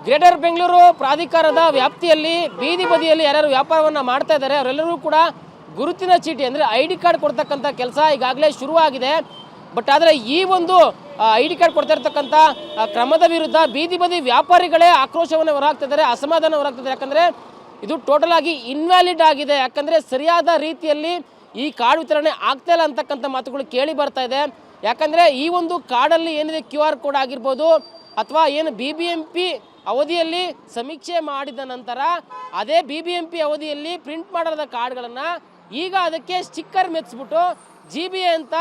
Greater Bengaluru ಪ್ರಾಧಿಕಾರದ ವ್ಯಾಪ್ತಿಯಲ್ಲಿ ಬೀದಿ ಬದಿಯಲ್ಲಿ ಯಾರ್ಯಾರು ವ್ಯಾಪಾರವನ್ನು ಮಾಡ್ತಾ ಇದ್ದಾರೆ ಅವರೆಲ್ಲರೂ ಕೂಡ ಗುರುತಿನ ಚೀಟಿ ಅಂದರೆ ಐ ಡಿ ಕಾರ್ಡ್ ಕೊಡ್ತಕ್ಕಂಥ ಕೆಲಸ ಈಗಾಗಲೇ ಶುರುವಾಗಿದೆ. ಬಟ್ ಆದರೆ ಈ ಒಂದು ಐ ಡಿ ಕಾರ್ಡ್ ಕೊಡ್ತಾ ಇರ್ತಕ್ಕಂಥ ಕ್ರಮದ ವಿರುದ್ಧ ಬೀದಿ ಬದಿ ವ್ಯಾಪಾರಿಗಳೇ ಆಕ್ರೋಶವನ್ನು ಹೊರಹಾಕ್ತಿದ್ದಾರೆ, ಅಸಮಾಧಾನ ಹೊರಹಾಕ್ತಿದ್ದಾರೆ. ಯಾಕಂದರೆ ಇದು ಟೋಟಲ್ ಆಗಿ ಇನ್ವ್ಯಾಲಿಡ್ ಆಗಿದೆ. ಯಾಕಂದರೆ ಸರಿಯಾದ ರೀತಿಯಲ್ಲಿ ಈ ಕಾರ್ಡ್ ವಿತರಣೆ ಆಗ್ತಾ ಇಲ್ಲ ಅಂತಕ್ಕಂಥ ಮಾತುಗಳು ಕೇಳಿ ಬರ್ತಾ ಇದೆ. ಯಾಕಂದರೆ ಈ ಒಂದು ಕಾರ್ಡಲ್ಲಿ ಏನಿದೆ QR ಕೋಡ್ ಆಗಿರ್ಬೋದು ಅಥವಾ ಏನು BBMP ಅವಧಿಯಲ್ಲಿ ಸಮೀಕ್ಷೆ ಮಾಡಿದ ನಂತರ ಅದೇ BBMP ಅವಧಿಯಲ್ಲಿ ಪ್ರಿಂಟ್ ಮಾಡಲಾದ ಕಾರ್ಡ್ಗಳನ್ನು ಈಗ ಅದಕ್ಕೆ ಸ್ಟಿಕ್ಕರ್ ಮೆಚ್ಚಿಬಿಟ್ಟು GB ಅಂತ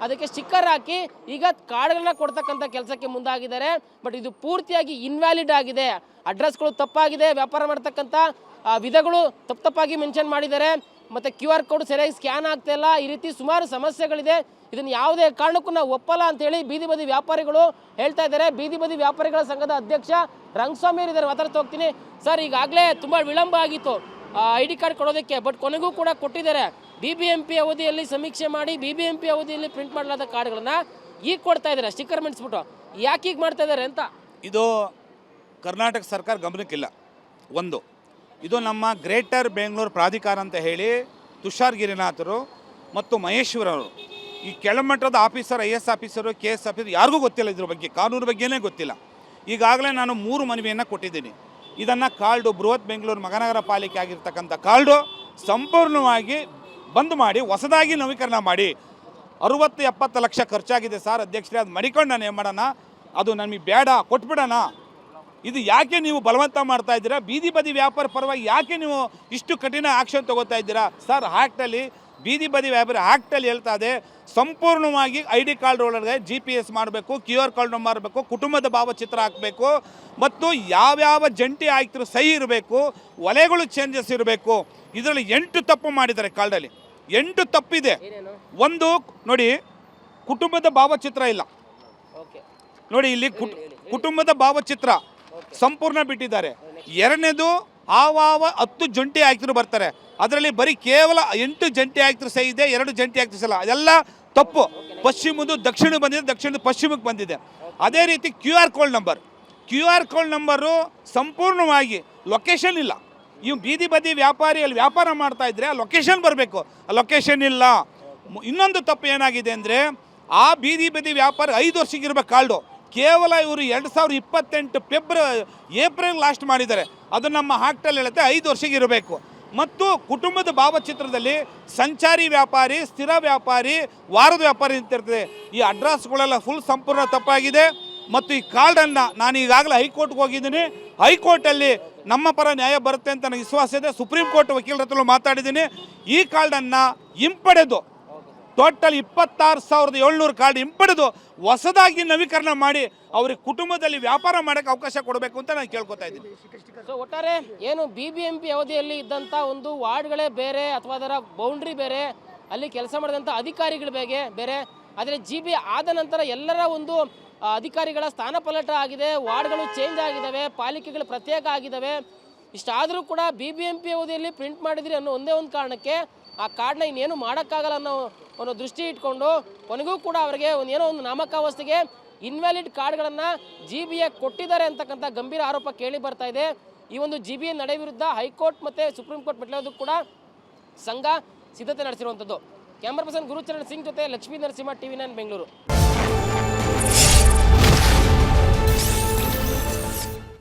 ಅದಕ್ಕೆ ಸ್ಟಿಕ್ಕರ್ ಹಾಕಿ ಈಗ ಕಾರ್ಡ್ಗಳನ್ನ ಕೊಡ್ತಕ್ಕಂಥ ಕೆಲಸಕ್ಕೆ ಮುಂದಾಗಿದ್ದಾರೆ. ಬಟ್ ಇದು ಪೂರ್ತಿಯಾಗಿ ಇನ್ವ್ಯಾಲಿಡ್ ಆಗಿದೆ. ಅಡ್ರೆಸ್ಗಳು ತಪ್ಪಾಗಿದೆ, ವ್ಯಾಪಾರ ಮಾಡ್ತಕ್ಕಂಥ ವಿಧಗಳು ತಪ್ಪಾಗಿ ಮೆನ್ಷನ್ ಮಾಡಿದ್ದಾರೆ, ಮತ್ತು QR ಕೋಡ್ ಸರಿಯಾಗಿ ಸ್ಕ್ಯಾನ್ ಆಗ್ತಾ ಇಲ್ಲ. ಈ ರೀತಿ ಸುಮಾರು ಸಮಸ್ಯೆಗಳಿದೆ. ಇದನ್ನು ಯಾವುದೇ ಕಾರಣಕ್ಕೂ ನಾವು ಒಪ್ಪಲ್ಲ ಅಂತೇಳಿ ಬೀದಿ ಬದಿ ವ್ಯಾಪಾರಿಗಳು ಹೇಳ್ತಾ ಇದ್ದಾರೆ. ಬೀದಿ ಬದಿ ವ್ಯಾಪಾರಿಗಳ ಸಂಘದ ಅಧ್ಯಕ್ಷ ರಂಗಸ್ವಾಮಿ ಇದ್ದಾರೆ, ಮಾತಾಡ್ತಾ ಹೋಗ್ತೀನಿ. ಸರ್, ಈಗಾಗಲೇ ತುಂಬ ವಿಳಂಬ ಆಗಿತ್ತು ಐ ಡಿ ಕಾರ್ಡ್ ಕೊಡೋದಕ್ಕೆ, ಬಟ್ ಕೊನೆಗೂ ಕೂಡ ಕೊಟ್ಟಿದ್ದಾರೆ. BBMP ಅವಧಿಯಲ್ಲಿ ಸಮೀಕ್ಷೆ ಮಾಡಿ BBMP ಅವಧಿಯಲ್ಲಿ ಪ್ರಿಂಟ್ ಮಾಡಲಾದ ಕಾರ್ಡ್ಗಳನ್ನು ಈಗ ಕೊಡ್ತಾ ಇದ್ದಾರೆ ಸ್ಟಿಕ್ಕರ್ ಮೆಂಟ್ಸ್ಬಿಟ್ಟು. ಯಾಕೆ ಈಗ ಮಾಡ್ತಾ ಇದ್ದಾರೆ ಅಂತ ಇದು ಕರ್ನಾಟಕ ಸರ್ಕಾರ ಗಮನಕ್ಕಿಲ್ಲ. ಒಂದು, ಇದು ನಮ್ಮ ಗ್ರೇಟರ್ ಬೆಂಗಳೂರು ಪ್ರಾಧಿಕಾರ ಅಂತ ಹೇಳಿ ತುಷಾರ್ ಗಿರಿನಾಥರು ಮತ್ತು ಮಹೇಶ್ವರವರು, ಈ ಕೆಳಮಟ್ಟದ officer, IS officer, KS officer ಯಾರಿಗೂ ಗೊತ್ತಿಲ್ಲ, ಇದ್ರ ಬಗ್ಗೆ ಕಾನೂನು ಬಗ್ಗೆನೇ ಗೊತ್ತಿಲ್ಲ. ಈಗಾಗಲೇ ನಾನು 3 ಮನವಿಯನ್ನು ಕೊಟ್ಟಿದ್ದೀನಿ. ಇದನ್ನು ಕಾರ್ಡು ಬೃಹತ್ ಬೆಂಗಳೂರು ಮಹಾನಗರ ಪಾಲಿಕೆ ಆಗಿರ್ತಕ್ಕಂಥ ಕಾರ್ಡು ಸಂಪೂರ್ಣವಾಗಿ ಬಂದ್ ಮಾಡಿ ಹೊಸದಾಗಿ ನವೀಕರಣ ಮಾಡಿ. 60-70 ಲಕ್ಷ ಖರ್ಚಾಗಿದೆ ಸರ್ ಅಧ್ಯಕ್ಷರೇ, ಅದು ಮಡಿಕೊಂಡು ನಾನು ಏನು ಮಾಡೋಣ, ಅದು ನಮಗೆ ಬೇಡ, ಕೊಟ್ಬಿಡೋಣ. ಇದು ಯಾಕೆ ನೀವು ಬಲವಂತ ಮಾಡ್ತಾ ಇದ್ದೀರಾ? ಬೀದಿ ಬದಿ ವ್ಯಾಪಾರ ಪರವಾಗಿ ಯಾಕೆ ನೀವು ಇಷ್ಟು ಕಠಿಣ ಆಕ್ಷನ್ ತಗೋತಾ ಇದ್ದೀರಾ ಸರ್? ಆ್ಯಕ್ಟಲ್ಲಿ ಬೀದಿ ಬದಿ ವ್ಯಾಪಾರ ಆ್ಯಕ್ಟಲ್ಲಿ ಹೇಳ್ತಾ ಇದೆ, ಸಂಪೂರ್ಣವಾಗಿ ID ಕಾರ್ಡ್ ಒಳಗೆ GPS ಮಾಡಬೇಕು, QR ಕೋಡ್ ಮಾಡಬೇಕು, ಕುಟುಂಬದ ಭಾವಚಿತ್ರ ಹಾಕಬೇಕು, ಮತ್ತು ಯಾವ್ಯಾವ ಜಂಟಿ ಆಯುಕ್ತರು ಸಹಿ ಇರಬೇಕು, ವಲಯಗಳು ಚೇಂಜಸ್ ಇರಬೇಕು. ಇದರಲ್ಲಿ 8 ತಪ್ಪು ಮಾಡಿದ್ದಾರೆ ಕಾರ್ಡಲ್ಲಿ. 8 ತಪ್ಪಿದೆ. ಒಂದು ನೋಡಿ, ಕುಟುಂಬದ ಭಾವಚಿತ್ರ ಇಲ್ಲ ನೋಡಿ, ಇಲ್ಲಿ ಕುಟುಂಬದ ಭಾವಚಿತ್ರ ಸಂಪೂರ್ಣ ಬಿಟ್ಟಿದ್ದಾರೆ. ಎರಡನೇದು, 10 ಜಂಟಿ ಆಯುಕ್ತರು ಬರ್ತಾರೆ, ಅದರಲ್ಲಿ ಬರೀ ಕೇವಲ 8 ಜಂಟಿ ಆಯುಕ್ತರು ಸಹಿ ಇದೆ, 2 ಜಂಟಿ ಆಯುಕ್ತರು ಸಹ. ಅದೆಲ್ಲ ತಪ್ಪು. ಪಶ್ಚಿಮದ್ದು ದಕ್ಷಿಣ ಬಂದಿದೆ, ದಕ್ಷಿಣದ ಪಶ್ಚಿಮಕ್ಕೆ ಬಂದಿದೆ. ಅದೇ ರೀತಿ QR ಕೋಡ್ ನಂಬರು ಸಂಪೂರ್ಣವಾಗಿ ಲೊಕೇಶನ್ ಇಲ್ಲ. ಇವು ಬೀದಿ ಬದಿ ವ್ಯಾಪಾರಿಯಲ್ಲಿ ವ್ಯಾಪಾರ ಮಾಡ್ತಾ ಇದ್ರೆ ಆ ಲೊಕೇಶನ್ ಬರಬೇಕು, ಆ ಲೊಕೇಶನ್ ಇಲ್ಲ. ಇನ್ನೊಂದು ತಪ್ಪು ಏನಾಗಿದೆ ಅಂದರೆ, ಆ ಬೀದಿ ಬದಿ ವ್ಯಾಪಾರ 5 ವರ್ಷಕ್ಕೆ ಇರಬೇಕು ಕಾರ್ಡು, ಕೇವಲ ಇವರು 2028 ಏಪ್ರಿಲ್ ಲಾಸ್ಟ್ ಮಾಡಿದ್ದಾರೆ. ಅದು ನಮ್ಮ ಆ್ಯಕ್ಟಲ್ಲಿ ಹೇಳುತ್ತೆ 5 ವರ್ಷಕ್ಕೆ ಇರಬೇಕು. ಮತ್ತು ಕುಟುಂಬದ ಭಾವಚಿತ್ರದಲ್ಲಿ ಸಂಚಾರಿ ವ್ಯಾಪಾರಿ, ಸ್ಥಿರ ವ್ಯಾಪಾರಿ, ವಾರದ ವ್ಯಾಪಾರಿ ಅಂತಿರ್ತದೆ. ಈ ಅಡ್ರೆಸ್ಗಳೆಲ್ಲ ಸಂಪೂರ್ಣ ತಪ್ಪಾಗಿದೆ. ಮತ್ತು ಈ ಕಾರ್ಡನ್ನು ನಾನು ಈಗಾಗಲೇ ಹೈಕೋರ್ಟ್ಗೆ ಹೋಗಿದ್ದೀನಿ. ಹೈಕೋರ್ಟಲ್ಲಿ ನಮ್ಮ ಪರ ನ್ಯಾಯ ಬರುತ್ತೆ ಅಂತ ನನಗೆ ವಿಶ್ವಾಸ ಇದೆ. ಸುಪ್ರೀಂ ಕೋರ್ಟ್ ವಕೀಲರ ಹತ್ರ ಮಾತಾಡಿದ್ದೀನಿ. ಈ ಕಾರ್ಡನ್ನು ಹಿಂಪಡೆದು ಟೋಟಲ್ 26,700 ಕಾರ್ಡ್ ಹಿಂಪಡೆದು ಹೊಸದಾಗಿ ನವೀಕರಣ ಮಾಡಿ ಅವ್ರಿಗೆ ಕುಟುಂಬದಲ್ಲಿ ವ್ಯಾಪಾರ ಮಾಡೋಕ್ಕೆ ಅವಕಾಶ ಕೊಡಬೇಕು ಅಂತ ನಾನು ಕೇಳ್ಕೊತಾ ಇದ್ದೀನಿ. ಸೊ ಒಟ್ಟಾರೆ ಏನು BBMP ಅವಧಿಯಲ್ಲಿ ಇದ್ದಂಥ ಒಂದು ವಾರ್ಡ್ಗಳೇ ಬೇರೆ ಅಥವಾ ಅದರ ಬೌಂಡ್ರಿ ಬೇರೆ, ಅಲ್ಲಿ ಕೆಲಸ ಮಾಡಿದಂಥ ಅಧಿಕಾರಿಗಳು ಬೇರೆ, ಆದರೆ GB ಆದ ನಂತರ ಎಲ್ಲರ ಒಂದು ಅಧಿಕಾರಿಗಳ ಸ್ಥಾನಪಲ್ಲಟ ಆಗಿದೆ, ವಾರ್ಡ್ಗಳು ಚೇಂಜ್ ಆಗಿದ್ದಾವೆ, ಪಾಲಿಕೆಗಳು ಪ್ರತ್ಯೇಕ ಆಗಿದ್ದಾವೆ. ಇಷ್ಟಾದರೂ ಕೂಡ BBMP ಅವಧಿಯಲ್ಲಿ ಪ್ರಿಂಟ್ ಮಾಡಿದ್ರಿ ಅನ್ನೋ ಒಂದೇ ಒಂದು ಕಾರಣಕ್ಕೆ ಆ ಕಾರ್ಡ್ನ ಇನ್ನೇನು ಮಾಡೋಕ್ಕಾಗಲ್ಲ ಅನ್ನೋ ಒಂದು ದೃಷ್ಟಿ ಇಟ್ಕೊಂಡು ಕೊನೆಗೂ ಕೂಡ ಅವರಿಗೆ ಏನೋ ಒಂದು ನಾಮಕಾವಸ್ಥೆಗೆ ಇನ್ವ್ಯಾಲಿಡ್ ಕಾರ್ಡ್ಗಳನ್ನು GB ಕೊಟ್ಟಿದ್ದಾರೆ ಅಂತಕ್ಕಂಥ ಗಂಭೀರ ಆರೋಪ ಕೇಳಿ ಬರ್ತಾ ಇದೆ. ಈ ಒಂದು GB ನಡೆ ವಿರುದ್ಧ ಹೈಕೋರ್ಟ್ ಮತ್ತು ಸುಪ್ರೀಂ ಕೋರ್ಟ್ ಮೆಟ್ಲೋದಕ್ಕೂ ಕೂಡ ಸಂಘ ಸಿದ್ಧತೆ ನಡೆಸಿರುವಂಥದ್ದು. ಕ್ಯಾಮರಾ ಪರ್ಸನ್ ಗುರುಚರಣ್ ಸಿಂಗ್ ಜೊತೆ ಲಕ್ಷ್ಮೀ ನರಸಿಂಹ, TV9 ಬೆಂಗಳೂರು.